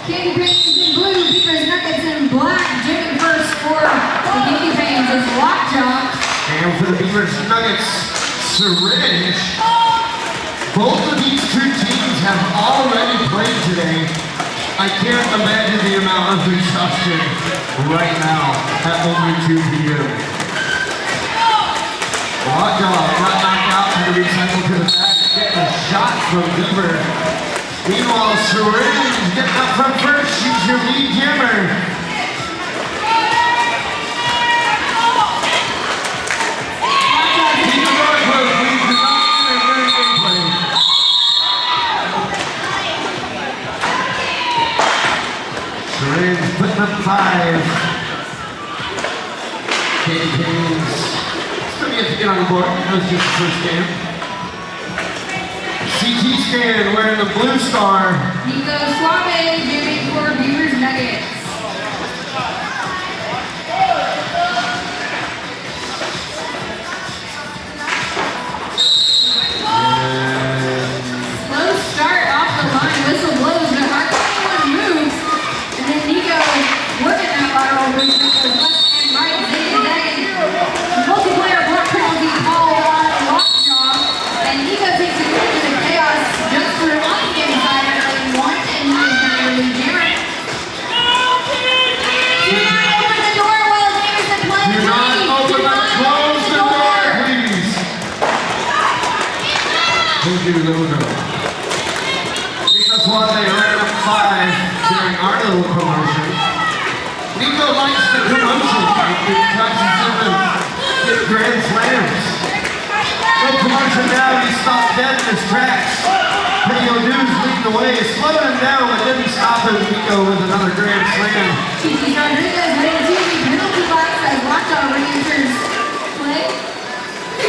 Candy Pains in blue, Beavers Nuggets in black. Jamming first for the Candy Pains is Lockjaw. And for the Beavers Nuggets, Syringe. Both of these two teams have already played today. I can't imagine the amount of exhaustion right now at only 2 p.m. Lockjaw got knocked out, had to recycle to the back, getting a shot from Beaver. Meanwhile, Syringe getting up from first, she's your lead jammer. Syringe putting up 5. Candy Pains still yet to get on the board. That was just the first game. CT Scan wearing the blue star. Nico Suave jamming for Beavers Nuggets. Slow start off the line. Whistle blows, but hardly anyone moves. And then Nico working that lateral movement with left and right, zigzagging. Multiplayer block penalty called on Lockjaw. And Nico takes advantage of the chaos just for on the inside of lane 1, and he is going to really jam it. Do not open the door while Davison plays. Do not open the close the door, please. Thank you, little girl. Nico Suave ran up 5 during our little promotion. Nico likes the promotion. It touches him to get grand slams. No promotion now, he stopped dead in his tracks. Video News leading the way, slowed him down, but didn't stop him. Nico with another grand slam. Chichi Rodriguez heading to the penalty box as Lockjaw re-enters play.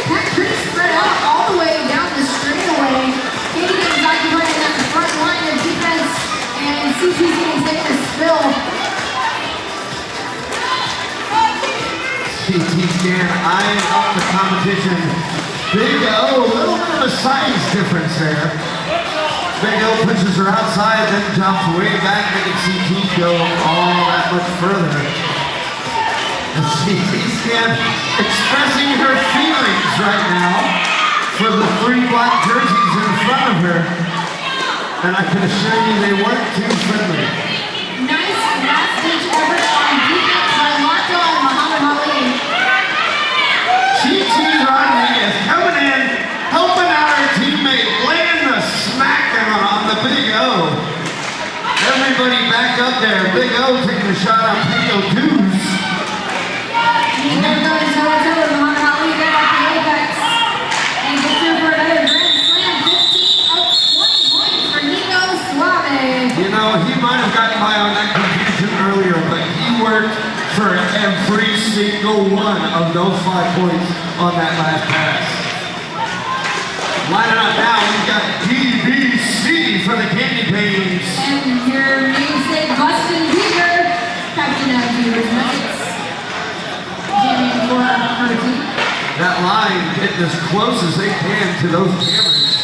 Pack pretty spread out all the way down the straightaway. Candy Pains occupying that front line of defense, and CT's getting taken a spill. CT Scan eyeing up the competition. Big O, a little bit of a size difference there. Big O pushes her outside, then jumps way back, making CT go all that much further. And CT Scan expressing her feelings right now for the 3 black jerseys in front of her. And I can assure you they weren't too friendly. Nice last-ditch effort on defense by Lockjaw and Muhammad Ali. CT Rodriguez coming in, helping out her teammate, laying the smackdown on the Big O. Everybody back up there. Big O taking a shot on Big O Deuce. He's going toe-to-toe with Muhammad Ali there at the apex. And gets through for another grand slam. 15 of 20 points for Nico Suave. You know, he might have gotten by on that confusion earlier, but he worked for every single one of those 5 points on that last pass. Lining up now, we've got DBC for the Candy Pains. And your namesake, Bustin Beaver, captain of Beavers Nuggets. Jamming for her team. That line getting as close as they can to those cameras.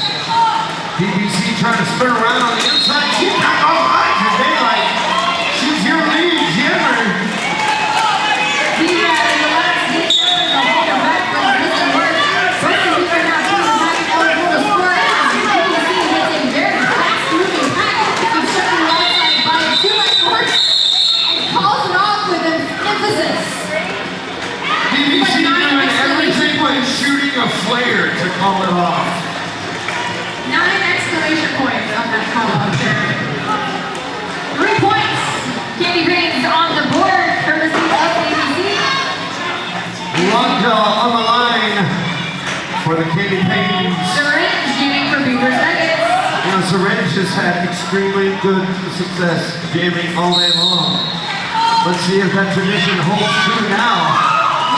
DBC trying to spin around on the inside. She's got all lines of daylight. She's your lead jammer. Beaver in the last ditch effort to hold her back, but it doesn't work. Bustin Beaver now coming back eligible to score. DBC hits a very fast-moving pack. Keeps shutting the outside by 2 by 4 and calls it off with an emphasis. DBC doing everything but shooting a flare to call it off. 9 exclamation points on that call out there. 3 points. Candy Pains on the board, courtesy of ABC. Lockjaw on the line for the Candy Pains. Syringe jamming for Beavers Nuggets. You know, Syringe has had extremely good success jamming all day long. Let's see if that tradition holds true now.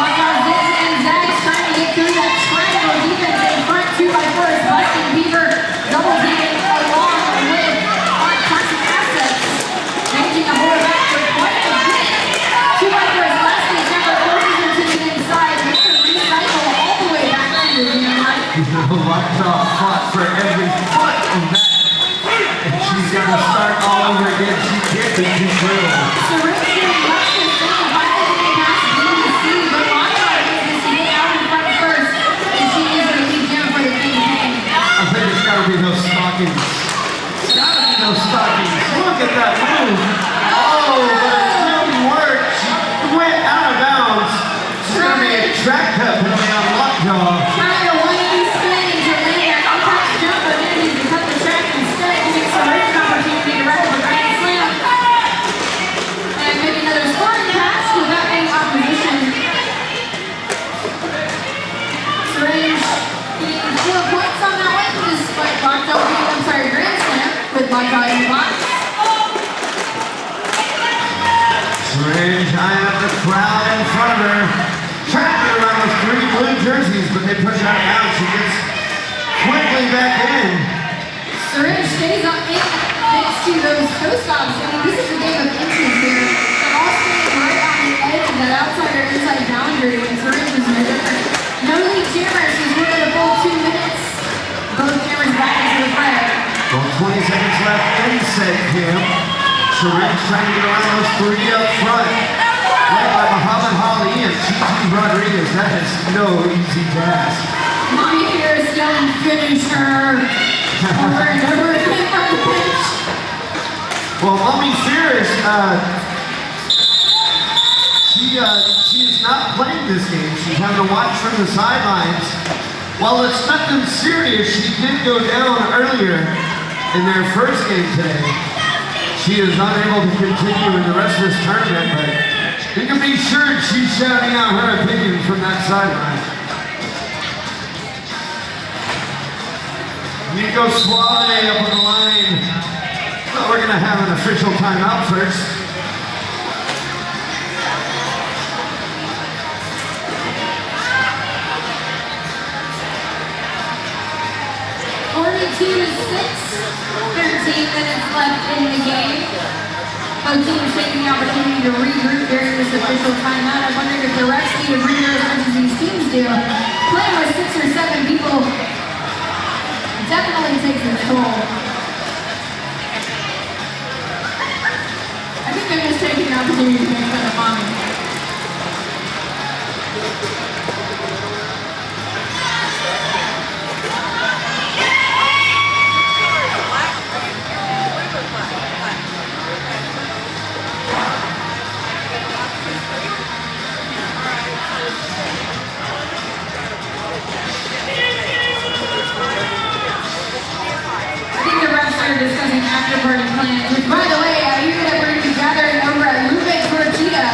Lockjaw zigs and zags trying to get through that triangle defense in front. 2 by 4 is Bustin Beaver. Double teaming along with our toxic assets. Managing to hold back for quite a bit. 2 by 4 is last ditch effort, forces her to the inside. Makes her recycle all the way back to the end line. Lockjaw fought for every foot of that. And she's going to start all over again. She can't been too brittle. Syringe doing much the same. Finally getting past BBC, but Monica manages to get out in front first, and she is the lead gem for the King Pang. I think it's gotta be those stockings. It's gotta be those stockings. Look at that move. Oh, but it didn't work. She went out of bounds. She's gonna be a track cut penalty on Lockjaw. Trying to 180 spin to land that untouched jump, but manages to cut the track instead, giving Syringe an opportunity to wrap up a grand slam. And maybe another scoring pass without any opposition. Syringe getting 4 points on that one, despite Lockjaw being, grand slam with Lockjaw in the box. Syringe eyeing up the crowd in front of her. Trying to get around those 3 blue jerseys, but they push her out of bounds. She gets quickly back in. Syringe stays up in next to those toe stops. I mean, this is a game of inches here. They're all standing right on the edge of that outside or inside boundary, and Syringe is no different. No lead jammers as we're at a full 2 minutes. Both jammers back into the fray. Well, 20 seconds left in set, Kim. Syringe trying to get around those 3 up front. Led by Muhammad Ali and Gigi Rodriguez. That is no easy task. Mommy Pierce yelling, finish her. Over and over again from the bench. Well, Mommy Fierce, she is not playing this game. She's having to watch from the sidelines. While it's nothing serious, she did go down earlier in their first game today. She is unable to continue in the rest of this tournament, but you can be sure she's shouting out her opinion from that sideline. Nico Suave up on the line. Well, we're going to have an official timeout first. Minutes left in the game. Both teams taking the opportunity to regroup during this official timeout. I wondered if the refs need to regroup as much as these teams do. Playing with 6 or 7 people definitely takes its toll. I think they're just taking the opportunity to make fun of Mommy. Discussing after-party plans, which, by the way, I hear that we're going to be gathering over at Lupe Tortilla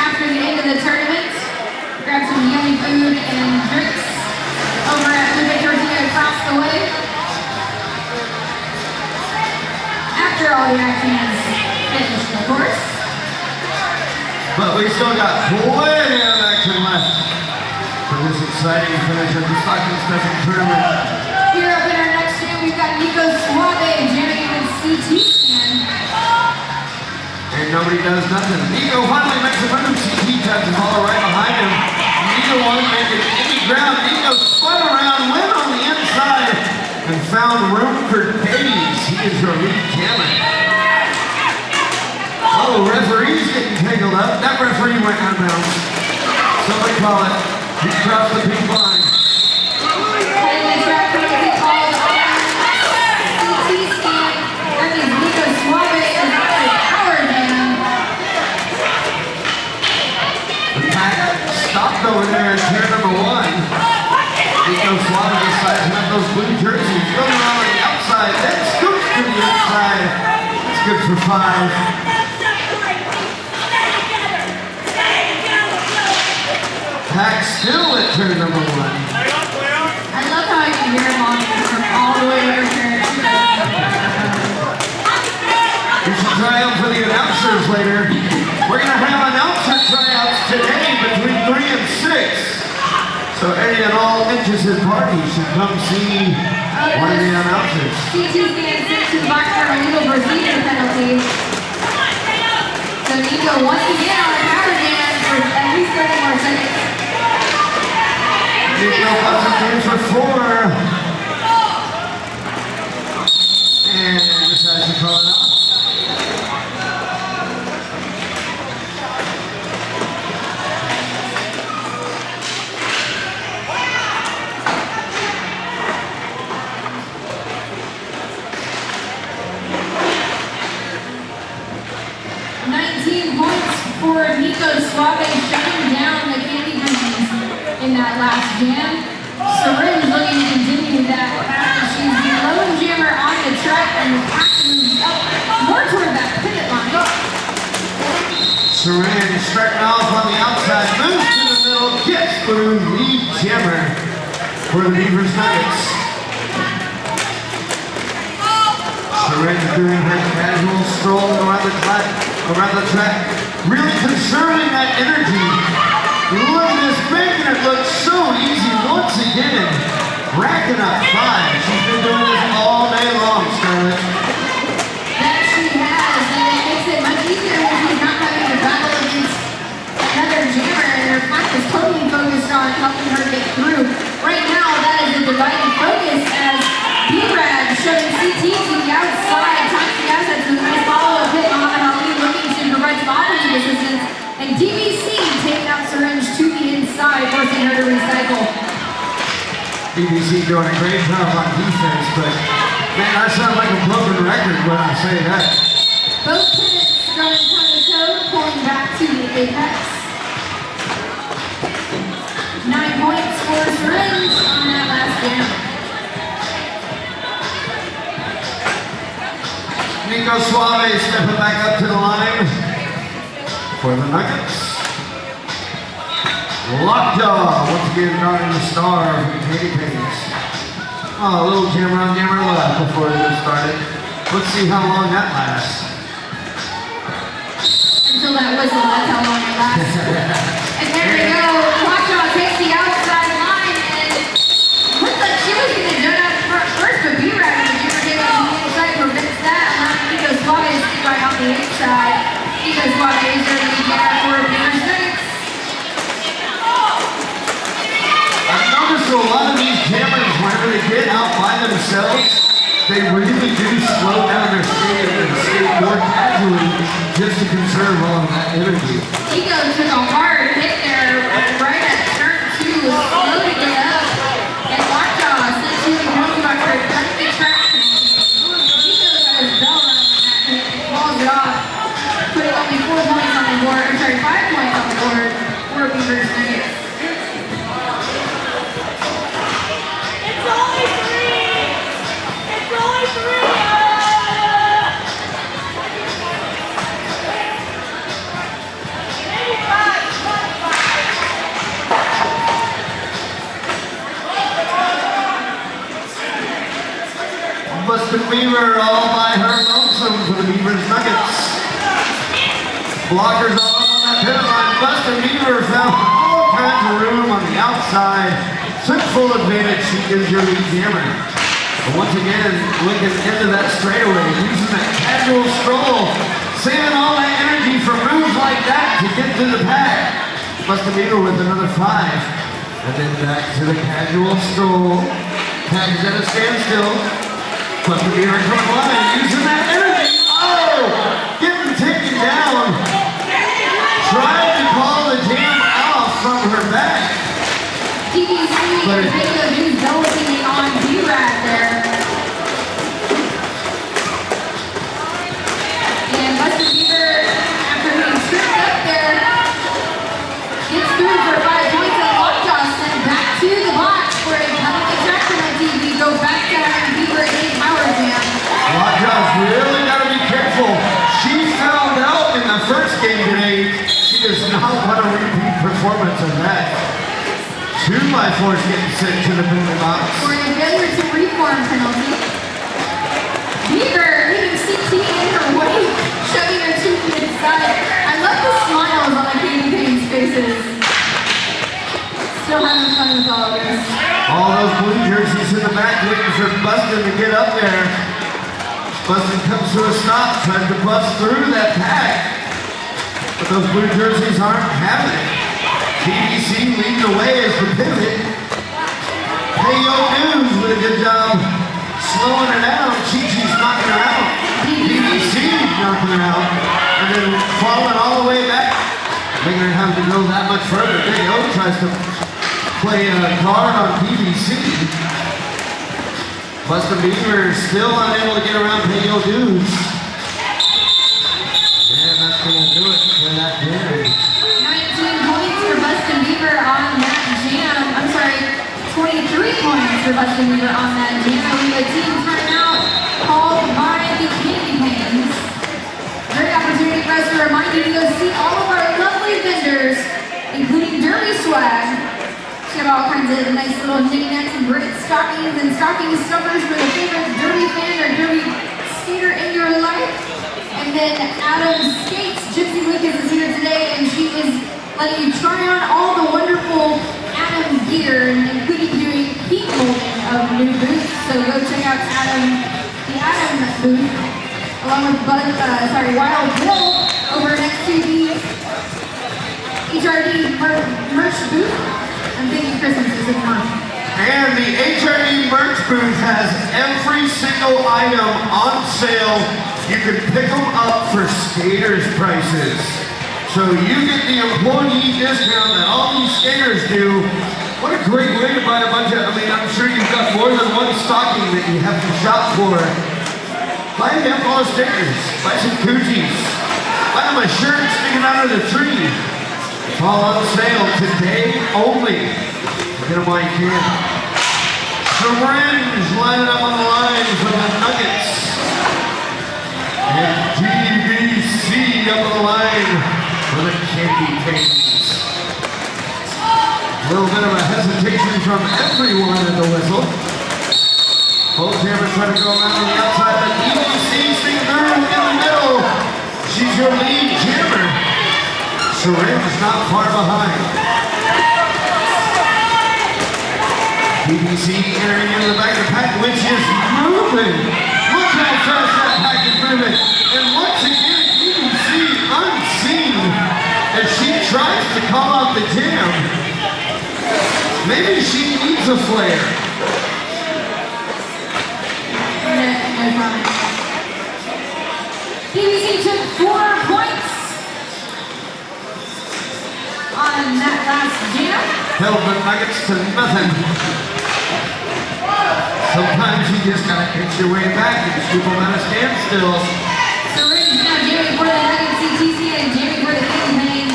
after the end of the tournament. Grab some yummy food and drinks over at Lupe Tortilla across the way. After all the action is finished, of course. But we still got plenty of action left for this exciting finish of the Stockton Special Tournament. Here up in our next game, we've got Nico Suave jamming in CT scan. And nobody does nothing. Nico finally makes a move. CT taps the ball right behind him. Nico wanted to make it any ground. Nico spun around, went on the inside, and found room for Davies. He is your lead jammer. Oh, referee's getting tangled up. That referee went out of bounds. Somebody call it. He crossed the pink line. Stopped over there in pair number 1. Nico Suave decides to have those blue jerseys. Going around on the outside, then scoops to the inside. It's good for 5. Pack still at turn number 1. I love how you can hear him on from all the way over here. We should try out for the announcers later. We're going to have announcer tryouts today between 3 and 6. So any and all interested parties should come see one of the announcers. CT's getting sent to the box for a legal procedure penalty. So Nico once again on a power jam for at least 30 more seconds. Nico puts it in for 4. And decides to call it off. 13 points for Nico Suave shutting down the Candy Greens in that last jam. Syringe looking to continue that path. She's the lone jammer on the track and the pack moves up more toward that pivot line. Syringe starting off on the outside, moves to the middle, gets through lead jammer for the Beavers Nuggets. Syringe doing her casual stroll around the track, really conserving that energy. Look at this, making it look so easy once again. Racking up 5. She's been doing this all day long, Scarlett. That she has, and it makes it much easier when she's not having to battle against another jammer, and her pack is totally focused on helping her get through. Right now, that is the divided focus as B-Rad showing CT to the outside, taxing assets with a nice follow-up hit on Ali, looking to provide some offensive assistance, and DBC taking out Syringe to the inside, forcing her to recycle. DBC doing a great job on defense, but man, I sound like a broken record when I say that. Both pivots going toe-to-toe, pulling back to the apex. 9 points for Syringe on that last jam. Nico Suave stepping back up to the line for the Nuggets. Lockjaw, once again guarding the star of the Katy Pains. Oh, a little jammer on jammer left before it gets started. Let's see how long that lasts. Until that whistle, that's how long it lasts. And there we go, Lockjaw takes the outside line, and looked like she was going to jump out first, but B-Rad and the jammer came out on the inside, prevents that, allowing Nico Suave to stick right on the inside. Nico Suave is there to be down for Beavers Nuggets. I've noticed a lot of these jammers, whenever they get out by themselves, they really do slow down their skate and skate more casually just to conserve all of that energy. Nico took a hard hit there right at turn 2, slow to get up, and Lockjaw sent to the penalty box for cutting the track. Nico got his bell on that hit and calls it off, putting only 4 points on the board, I'm sorry, 5 points on the board for Beavers Nuggets. Busted Beaver all by her lonesome for the Beavers Nuggets. Blockers all up on that pivot line. Busted Beaver found all kinds of room on the outside. Took full advantage. She gives your lead jammer. But once again, looking into that straightaway, using that casual stroll, saving all that energy for moves like that to get to the pack. Busted Beaver with another 5. And then back to the casual stroll. Pack is at a standstill. But the Beaver coming line, using that energy. Oh! Getting taken down. Trying to call the jam off from her back. DBC and Jacob who's balancing on B-Rad there. And Busted Beaver, after being tripped up there, gets through for 5 points and Lockjaw sent back to the box for a penalty track penalty. We go back to having Beaver in a power jam. Lockjaw's really got to be careful. She found out in the first game today, she does not want a repeat performance of that. 2x4s getting sent to the penalty box. For a failure to reform penalty. Beaver leaving CT in her way, shoving her to the inside. I love the smiles on the Katy Pains faces. Still having fun with all of this. All those blue jerseys in the back waiting for Bustin to get up there. Bustin comes to a stop, tries to bust through that pack. But those blue jerseys aren't having it. DBC leading the way as the pivot. Payo News with a good job slowing her down. Chi-Chi's knocking her out. DBC knocking her out. And then falling all the way back. Making her have to go that much further. Payo tries to play a guard on DBC. Busted Beaver still unable to get around Payo News. And that's going to do it. Busting Weaver on that jam. We have a team timeout called by the Candy Pains. Great opportunity for us to remind you to go see all of our lovely vendors, including Derby Swag. We have all kinds of nice little knickknacks and great stockings and stocking stuffers for the favorite Derby fan or Derby skater in your life. And then Adam Skates, Gypsy Lucas is here today, and she is letting you try on all the wonderful Adam gear, including doing heat molding of new boots. So go check out the Adam booth, along with Wild Bill over next to the HRD merch booth. I'm thinking Christmas is in month. And the HRD merch booth has every single item on sale. You can pick them up for skaters' prices. So you get the employee discount that all these skaters do. What a great way to buy a bunch of, I'm sure you've got more than one stocking that you have to shop for. Buy a handful of stickers, buy some koozies, buy them a shirt sticking out of the tree. It's all on sale today only. Get them while you can. Syringe lining up on the lines for the Nuggets. And DBC up on the line for the Candy Pains. A little bit of a hesitation from everyone at the whistle. Both jammers trying to go around to the outside, but DBC sneaks through in the middle. She's your lead jammer. Syringe is not far behind. DBC entering into the back of the pack, which is moving. Look how fast that pack is moving. And once again, DBC unseen as she tries to call out the jam. Maybe she needs a flare. DBC took 4 points on that last jam. Held the Nuggets to nothing. Sometimes you just gotta pitch your way back and keep them at a standstill. Syringe now jamming for the Nuggets CTC and jamming for the Candy Pains.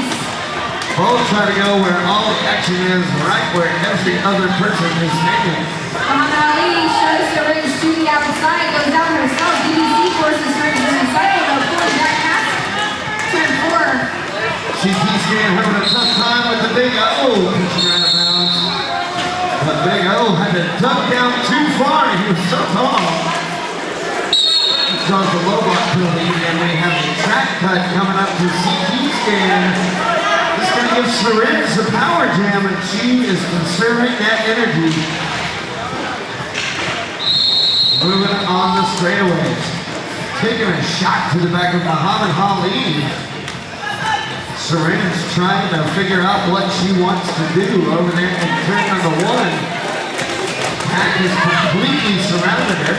Both try to go where all the action is, right where every other person is standing. Muhammad Ali shows Syringe to the outside, goes down herself. DBC forces Syringe to the cycle, though pulling back past turn 4. CT Scan having a tough time with the Big O, pitching out of bounds. But Big O had to duck down too far, he was so tall. He caused the low block penalty, and we have the track cut coming up to CT Scan. This is going to give Syringe the power jam, and she is conserving that energy. Moving on the straightaways. Taking a shot to the back of Muhammad Ali. Syringe trying to figure out what she wants to do over there in turn number 1. Pack is completely surrounded her.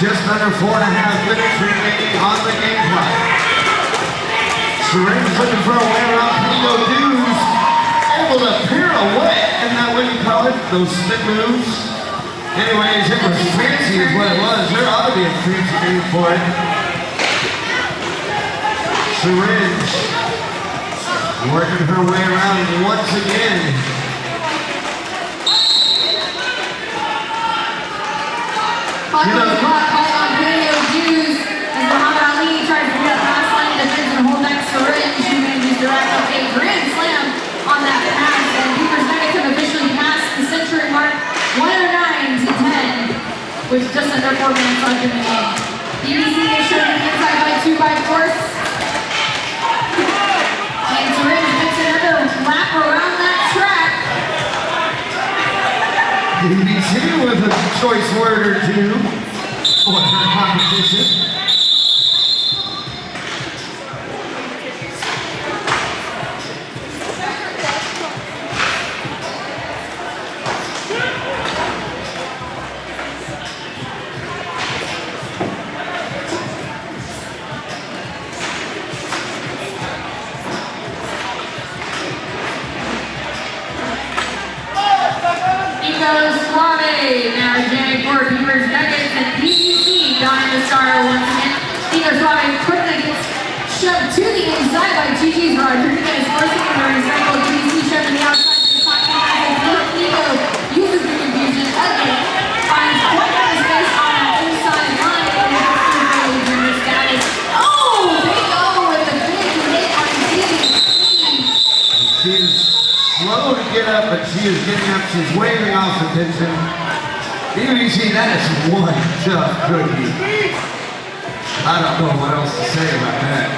Just under 4.5 minutes remaining on the game clock. Syringe looking for a way around Pico Dews. Able to pirouette, and that what you call it? Those spin moves. Anyways, it was fancy is what it was. There ought to be a fancy name for it. Syringe working her way around once again. Call on Pico Dews as Muhammad Ali tries to get past line defense and hold back Syringe, who manages to rack up a grand slam on that pass, and Beavers Nuggets have officially passed the century mark, 109-10, with just under 4 minutes left in the game. DBC is showing the inside by 2 by force, and Syringe makes another lap around that track. DBC with a choice word or two for her competition. Now jamming for Beavers Nuggets and DBC donning the star once again. Nico Suave quickly gets shoved to the inside by Gigi's Rodriguez, forcing him to recycle. DBC shoved to the outside to the top. She's waving off the tension. You see, that is one tough cookie. I don't know what else to say about that.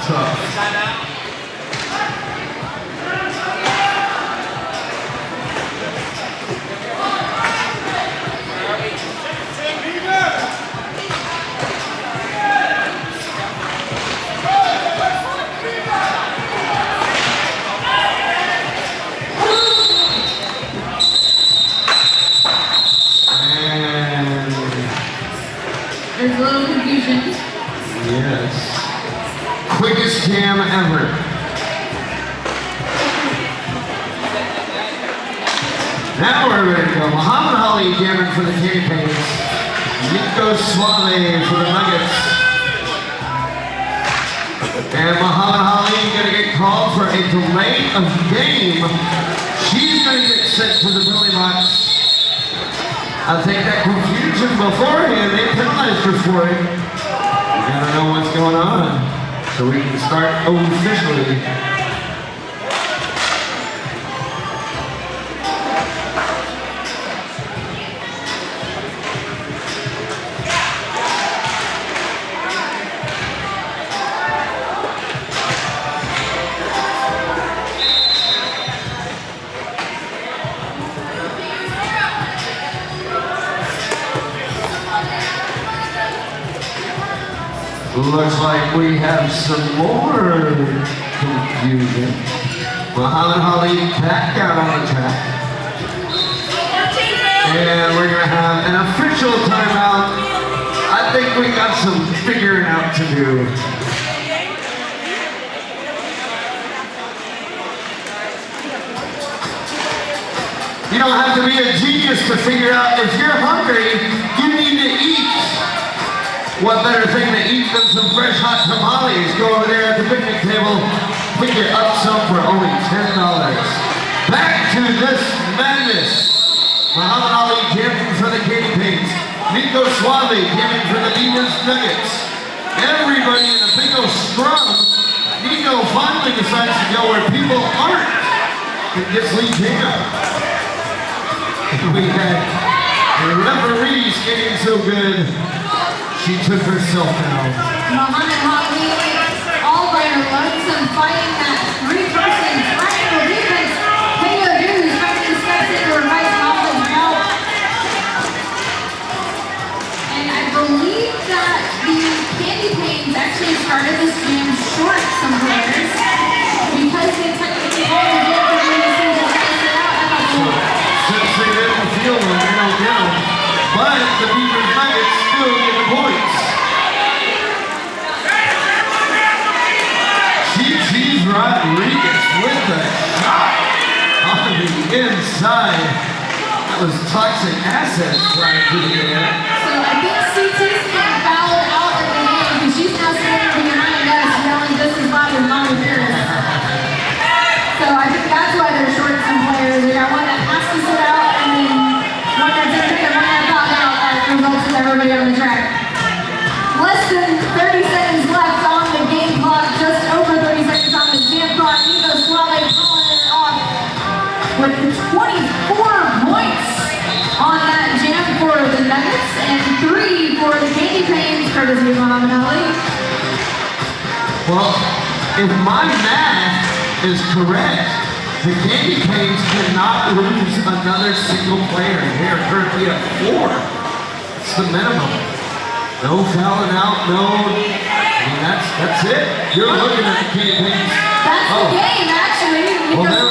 Tough. There's a little confusion. Yes. Quickest jam ever. Now we're ready to go. Muhammad Ali jamming for the Candy Canes. Nico Suave for the Nuggets. And Muhammad Ali gonna get called for a delay of game. She's gonna get sent to the penalty box. I think that confusion beforehand, they penalized her for it. We gotta know what's going on so we can start officially. Looks like we have some more confusion. Muhammad Ali back out on the track. And we're gonna have an official timeout. I think we got some figuring out to do. You don't have to be a genius to figure out if you're hungry, you need to eat. What better thing to eat than some fresh hot tamales? Go over there at the picnic table, pick it up some for only $10. Back to this madness. Muhammad Ali jamming for the Candy Canes. Nico Suave jamming for the Beavers Nuggets. Everybody in a big old scrum. Nico finally decides to go where people aren't and gets lead jam. We had the referees getting so good. She took herself down. Muhammad Ali, all by her lonesome, fighting that three-person triangle defense. Taylor Hughes finally steps into her right offense help. And I believe that the Candy Canes actually started this jam short some players because they technically called the jam for the decision to sit out at the floor. Since they didn't feel them, they don't get them. But the Beavers Nuggets still get the points. Cheese Rodriguez with the shot on the inside. That was toxic assets right to the air. So I think CT's getting fouled out of the game because she's now standing behind us yelling just as loud as Mama Beavers. So I think that's why they're short some players. They got one that has to sit out and then one that's in and one that's fouled out as a result of everybody on the track. Less than 30 seconds left on the game clock, just over 30 seconds on the jam clock. Nico Suave pulling it off with 24 points on that jam for the Nuggets and 3 for the Candy Canes, courtesy of Muhammad Ali. Well, if my math is correct, the Candy Canes cannot lose another single player. They are currently at 4. It's the minimum. No fouling out, no. I mean, that's it. You're looking at the Candy Canes. That's the game, actually. Well, there